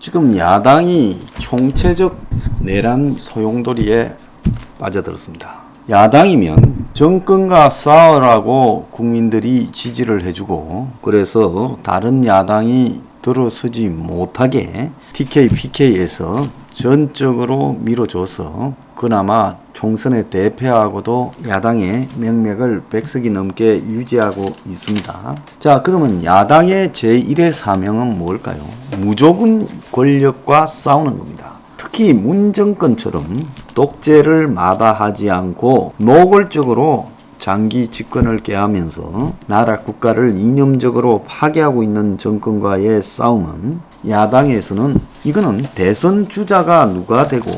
지금 야당이 총체적 내란 소용돌이에 빠져들었습니다. 야당이면 정권과 싸우라고 국민들이 지지를 해주고, 그래서 다른 야당이 들어서지 못하게 PK에서 전적으로 밀어줘서 그나마 총선에 대패하고도 야당의 명맥을 100석이 넘게 유지하고 있습니다. 자, 그러면 야당의 제1의 사명은 뭘까요? 무조건 권력과 싸우는 겁니다. 특히 문 정권처럼 독재를 마다하지 않고 노골적으로 장기 집권을 꾀하면서 나라 국가를 이념적으로 파괴하고 있는 정권과의 싸움은 야당에서는 이거는 대선 주자가 누가 되고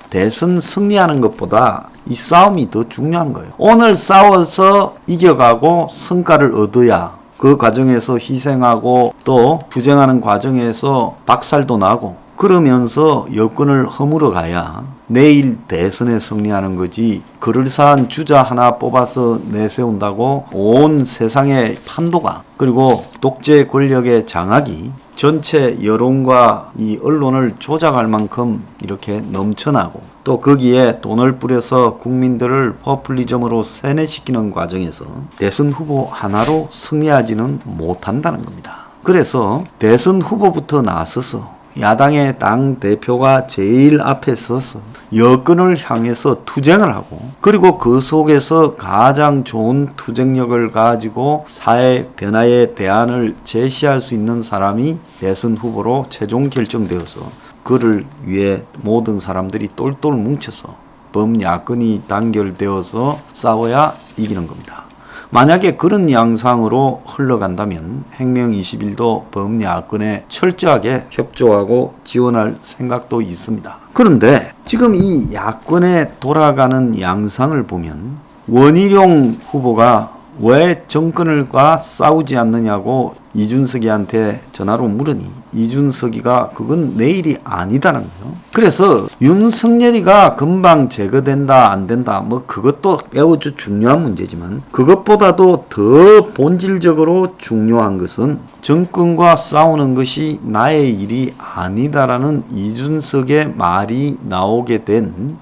대선 승리하는 것보다 이 싸움이 더 중요한 거예요. 오늘 싸워서 이겨가고 성과를 얻어야 그 과정에서 희생하고 또 투쟁하는 과정에서 박살도 나고 그러면서 여권을 허물어 가야 내일 대선에 승리하는 거지, 그럴싸한 주자 하나 뽑아서 내세운다고 온 세상의 판도가, 그리고 독재 권력의 장악이 전체 여론과 이 언론을 조작할 만큼 이렇게 넘쳐나고 또 거기에 돈을 뿌려서 국민들을 포퓰리즘으로 세뇌시키는 과정에서 대선 후보 하나로 승리하지는 못한다는 겁니다. 그래서 대선 후보부터 나서서 야당의 당대표가 제일 앞에 서서 여권을 향해서 투쟁을 하고, 그리고 그 속에서 가장 좋은 투쟁력을 가지고 사회 변화의 대안을 제시할 수 있는 사람이 대선 후보로 최종 결정되어서 그를 위해 모든 사람들이 똘똘 뭉쳐서 범야권이 단결되어서 싸워야 이기는 겁니다. 만약에 그런 양상으로 흘러간다면 행명 21도 범야권에 철저하게 협조하고 지원할 생각도 있습니다. 그런데 지금 이 야권에 돌아가는 양상을 보면 원희룡 후보가 왜 정권과 싸우지 않느냐고 이준석이한테 전화로 물으니 이준석이가 그건 내일이 아니다는 거예요. 그래서 윤석열이가 금방 제거된다 안 된다 뭐 그것도 매우 중요한 문제지만, 그것보다도 더 본질적으로 중요한 것은 정권과 싸우는 것이 나의 일이 아니다라는 이준석의 말이 나오게 된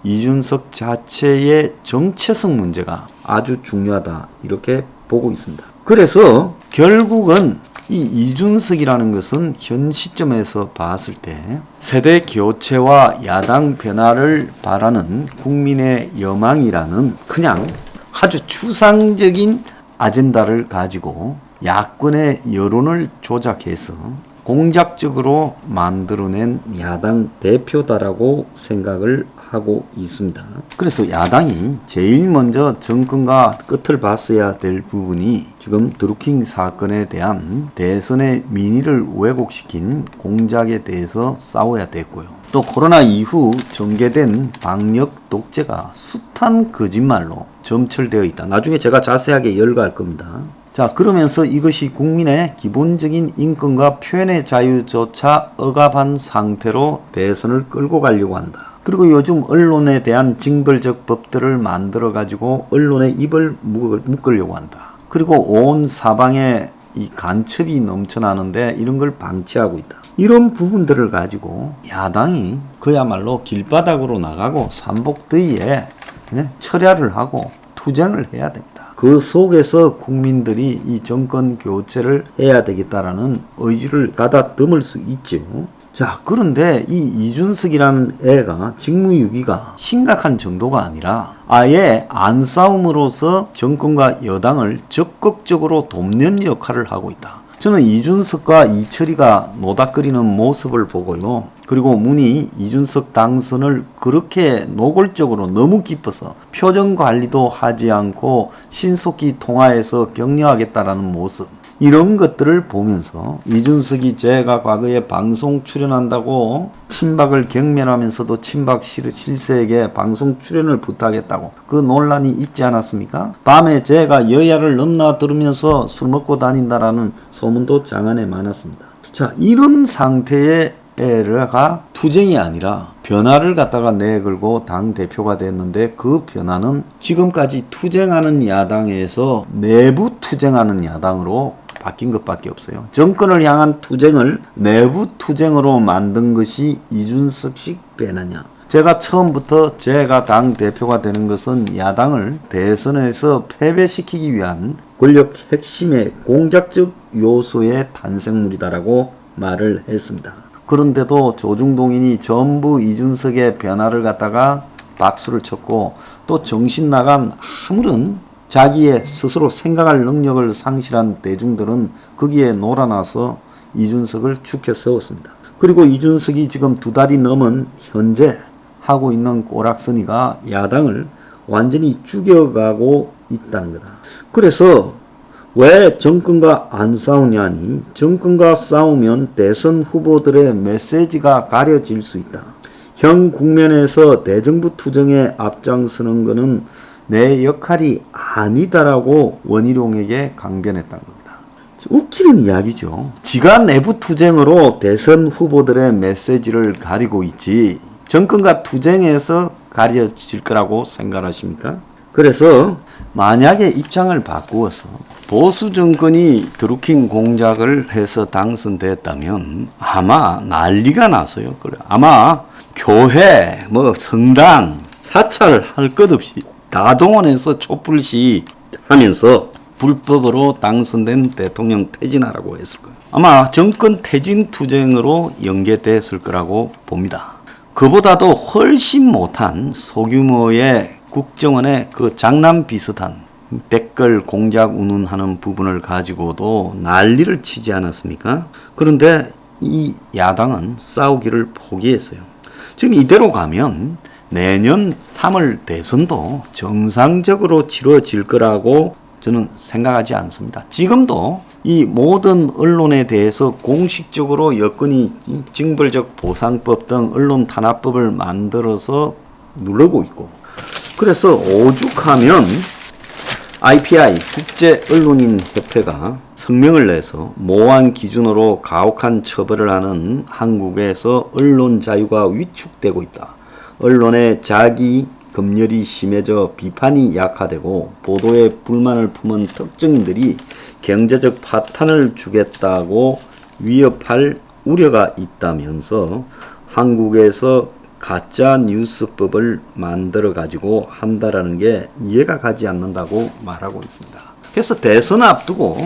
이준석 자체의 정체성 문제가 아주 중요하다, 이렇게 보고 있습니다. 그래서 결국은 이 이준석이라는 것은 현 시점에서 봤을 때 세대 교체와 야당 변화를 바라는 국민의 여망이라는 그냥 아주 추상적인 아젠다를 가지고 야권의 여론을 조작해서 공작적으로 만들어낸 야당 대표다라고 생각을 하고 있습니다. 그래서 야당이 제일 먼저 정권과 끝을 봤어야 될 부분이 지금 드루킹 사건에 대한 대선의 민의를 왜곡시킨 공작에 대해서 싸워야 됐고요. 또 코로나 이후 전개된 방역 독재가 숱한 거짓말로 점철되어 있다. 나중에 제가 자세하게 열거할 겁니다. 자, 그러면서 이것이 국민의 기본적인 인권과 표현의 자유조차 억압한 상태로 대선을 끌고 가려고 한다. 그리고 요즘 언론에 대한 징벌적 법들을 만들어 가지고 언론의 입을 묶으려고 한다. 그리고 온 사방에 이 간첩이 넘쳐나는데 이런 걸 방치하고 있다. 이런 부분들을 가지고 야당이 그야말로 길바닥으로 나가고 삼복더위에 철야를 하고 투쟁을 해야 됩니다. 그 속에서 국민들이 이 정권 교체를 해야 되겠다라는 의지를 가다듬을 수 있죠. 자, 그런데 이 이준석이라는 애가 직무유기가 심각한 정도가 아니라 아예 안 싸움으로써 정권과 여당을 적극적으로 돕는 역할을 하고 있다. 저는 이준석과 이철이가 노닥거리는 모습을 보고요. 그리고 문이 이준석 당선을 그렇게 노골적으로 너무 깊어서 표정 관리도 하지 않고 신속히 통화해서 격려하겠다라는 모습, 이런 것들을 보면서 이준석이 제가 과거에 방송 출연한다고 친박을 경멸하면서도 친박 실세에게 방송 출연을 부탁했다고 그 논란이 있지 않았습니까? 밤에 제가 여야를 넘나들으면서 술 먹고 다닌다라는 소문도 장안에 많았습니다. 자, 이런 상태의 애가 투쟁이 아니라 변화를 갖다가 내걸고 당대표가 됐는데, 그 변화는 지금까지 투쟁하는 야당에서 내부 투쟁하는 야당으로 바뀐 것밖에 없어요. 정권을 향한 투쟁을 내부 투쟁으로 만든 것이 이준석식 배너냐. 제가 처음부터 제가 당 대표가 되는 것은 야당을 대선에서 패배시키기 위한 권력 핵심의 공작적 요소의 탄생물이다라고 말을 했습니다. 그런데도 조중동인이 전부 이준석의 변화를 갖다가 박수를 쳤고 또 정신 나간 아무런 자기의 스스로 생각할 능력을 상실한 대중들은 거기에 놀아나서 이준석을 축해 세웠습니다. 그리고 이준석이 지금 2달이 넘은 현재 하고 있는 꼬락서니가 야당을 완전히 죽여가고 있다는 거다. 그래서 왜 정권과 안 싸우냐니, 정권과 싸우면 대선 후보들의 메시지가 가려질 수 있다. 현 국면에서 대정부 투쟁에 앞장서는 것은 내 역할이 아니다라고 원희룡에게 강변했다는 겁니다. 웃기는 이야기죠. 지가 내부 투쟁으로 대선 후보들의 메시지를 가리고 있지 정권과 투쟁에서 가려질 거라고 생각하십니까? 그래서 만약에 입장을 바꾸어서 보수 정권이 드루킹 공작을 해서 당선됐다면 아마 난리가 났어요. 그래. 아마 교회, 성당, 사찰 할 것 없이 다 동원해서 촛불시 하면서 불법으로 당선된 대통령 퇴진하라고 했을 거예요. 아마 정권 퇴진 투쟁으로 연계됐을 거라고 봅니다. 그보다도 훨씬 못한 소규모의 국정원의 그 장난 비슷한 댓글 공작 운운하는 부분을 가지고도 난리를 치지 않았습니까? 그런데 이 야당은 싸우기를 포기했어요. 지금 이대로 가면 내년 3월 대선도 정상적으로 치러질 거라고 저는 생각하지 않습니다. 지금도 이 모든 언론에 대해서 공식적으로 여권이 징벌적 보상법 등 언론 탄압법을 만들어서 누르고 있고, 그래서 오죽하면 IPI 국제언론인협회가 성명을 내서 모호한 기준으로 가혹한 처벌을 하는 한국에서 언론 자유가 위축되고 있다. 언론의 자기 검열이 심해져 비판이 약화되고 보도에 불만을 품은 특정인들이 경제적 파탄을 주겠다고 위협할 우려가 있다면서 한국에서 가짜 뉴스법을 만들어 가지고 한다라는 게 이해가 가지 않는다고 말하고 있습니다. 그래서 대선 앞두고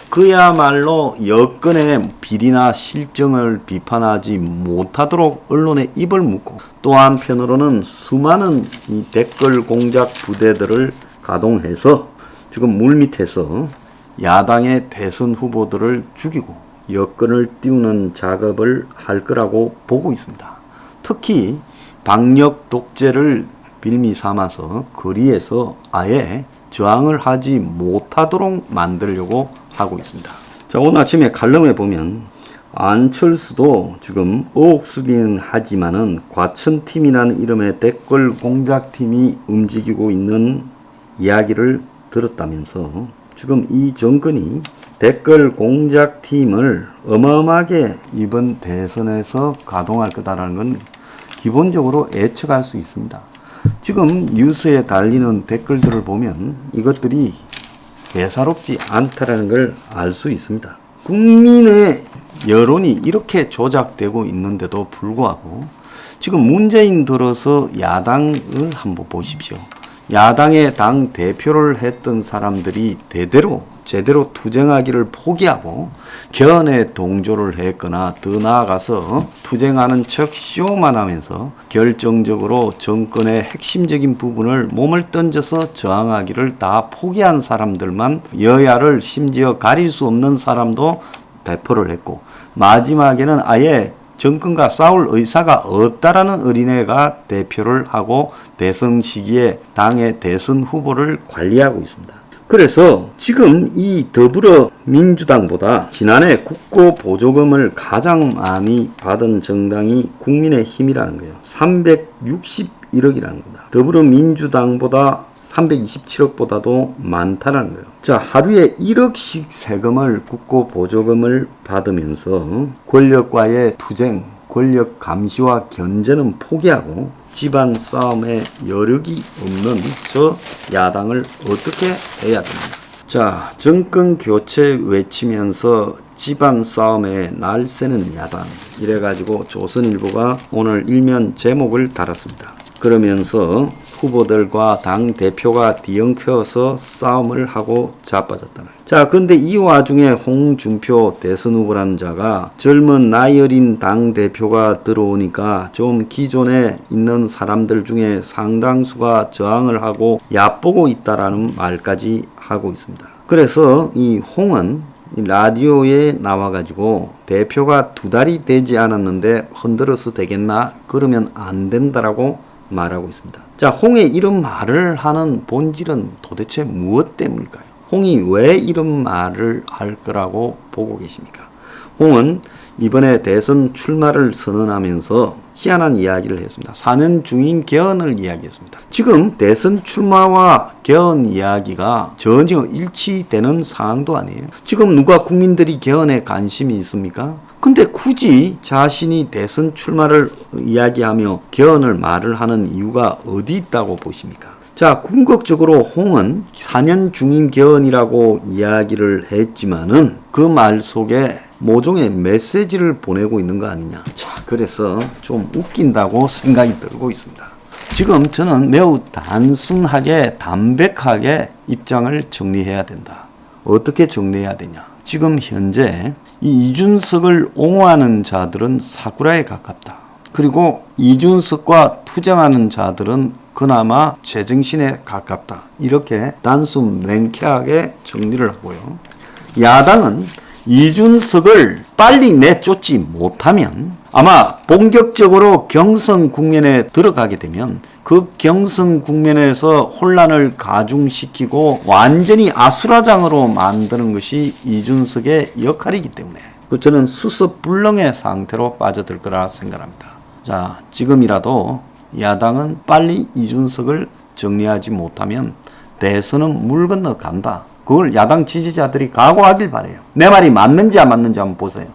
그야말로 여권의 비리나 실정을 비판하지 못하도록 언론에 입을 묶고, 또 한편으로는 수많은 이 댓글 공작 부대들을 가동해서 지금 물밑에서 야당의 대선 후보들을 죽이고 여권을 띄우는 작업을 할 거라고 보고 있습니다. 특히 방역 독재를 빌미 삼아서 거리에서 아예 저항을 하지 못하도록 만들려고 하고 있습니다. 자, 오늘 아침에 칼럼에 보면 안철수도 지금 의혹 수비는 하지만은 과천팀이라는 이름의 댓글 공작팀이 움직이고 있는 이야기를 들었다면서 지금 이 정권이 댓글 공작팀을 어마어마하게 이번 대선에서 가동할 거다라는 건 기본적으로 예측할 수 있습니다. 지금 뉴스에 달리는 댓글들을 보면 이것들이 예사롭지 않다라는 걸 알 수 있습니다. 국민의 여론이 이렇게 조작되고 있는데도 불구하고 지금 문재인 들어서 야당을 한번 보십시오. 야당의 당 대표를 했던 사람들이 대대로 제대로 투쟁하기를 포기하고 견해 동조를 했거나 더 나아가서 투쟁하는 척 쇼만 하면서 결정적으로 정권의 핵심적인 부분을 몸을 던져서 저항하기를 다 포기한 사람들만, 여야를 심지어 가릴 수 없는 사람도 대표를 했고, 마지막에는 아예 정권과 싸울 의사가 없다라는 어린애가 대표를 하고 대선 시기에 당의 대선 후보를 관리하고 있습니다. 그래서 지금 이 더불어민주당보다 지난해 국고 보조금을 가장 많이 받은 정당이 국민의힘이라는 거예요. 361억이라는 겁니다. 더불어민주당보다 327억보다도 많다는 거예요. 자, 하루에 1억씩 세금을, 국고 보조금을 받으면서 권력과의 투쟁, 권력 감시와 견제는 포기하고 집안 싸움에 여력이 없는 저 야당을 어떻게 해야 됩니까? 자, 정권 교체 외치면서 지방 싸움에 날새는 야당, 이래가지고 조선일보가 오늘 일면 제목을 달았습니다. 그러면서 후보들과 당 대표가 뒤엉켜서 싸움을 하고 자빠졌다. 자, 근데 이 와중에 홍준표 대선 후보라는 자가 젊은 나이 어린 당 대표가 들어오니까 좀 기존에 있는 사람들 중에 상당수가 저항을 하고 얕보고 있다라는 말까지 하고 있습니다. 그래서 이 홍은 라디오에 나와가지고 대표가 2달이 되지 않았는데 흔들어서 되겠나? 그러면 안 된다라고 말하고 있습니다. 자, 홍의 이런 말을 하는 본질은 도대체 무엇 때문일까요? 홍이 왜 이런 말을 할 거라고 보고 계십니까? 홍은 이번에 대선 출마를 선언하면서 희한한 이야기를 했습니다. 4년 중임 개헌을 이야기했습니다. 지금 대선 출마와 개헌 이야기가 전혀 일치되는 상황도 아니에요. 지금 누가 국민들이 개헌에 관심이 있습니까? 근데 굳이 자신이 대선 출마를 이야기하며 개헌을 말을 하는 이유가 어디 있다고 보십니까? 자, 궁극적으로 홍은 4년 중임 개헌이라고 이야기를 했지만은 그 말 속에 모종의 메시지를 보내고 있는 거 아니냐. 자, 그래서 좀 웃긴다고 생각이 들고 있습니다. 지금 저는 매우 단순하게 담백하게 입장을 정리해야 된다. 어떻게 정리해야 되냐. 지금 현재 이 이준석을 옹호하는 자들은 사쿠라에 가깝다. 그리고 이준석과 투쟁하는 자들은 그나마 제정신에 가깝다. 이렇게 단순 명쾌하게 정리를 하고요. 야당은 이준석을 빨리 내쫓지 못하면 아마 본격적으로 경선 국면에 들어가게 되면 그 경선 국면에서 혼란을 가중시키고 완전히 아수라장으로 만드는 것이 이준석의 역할이기 때문에 저는 수습불능의 상태로 빠져들 거라 생각합니다. 자, 지금이라도 야당은 빨리 이준석을 정리하지 못하면 대선은 물 건너 간다. 그걸 야당 지지자들이 각오하길 바라요. 내 말이 맞는지 안 맞는지 한번 보세요.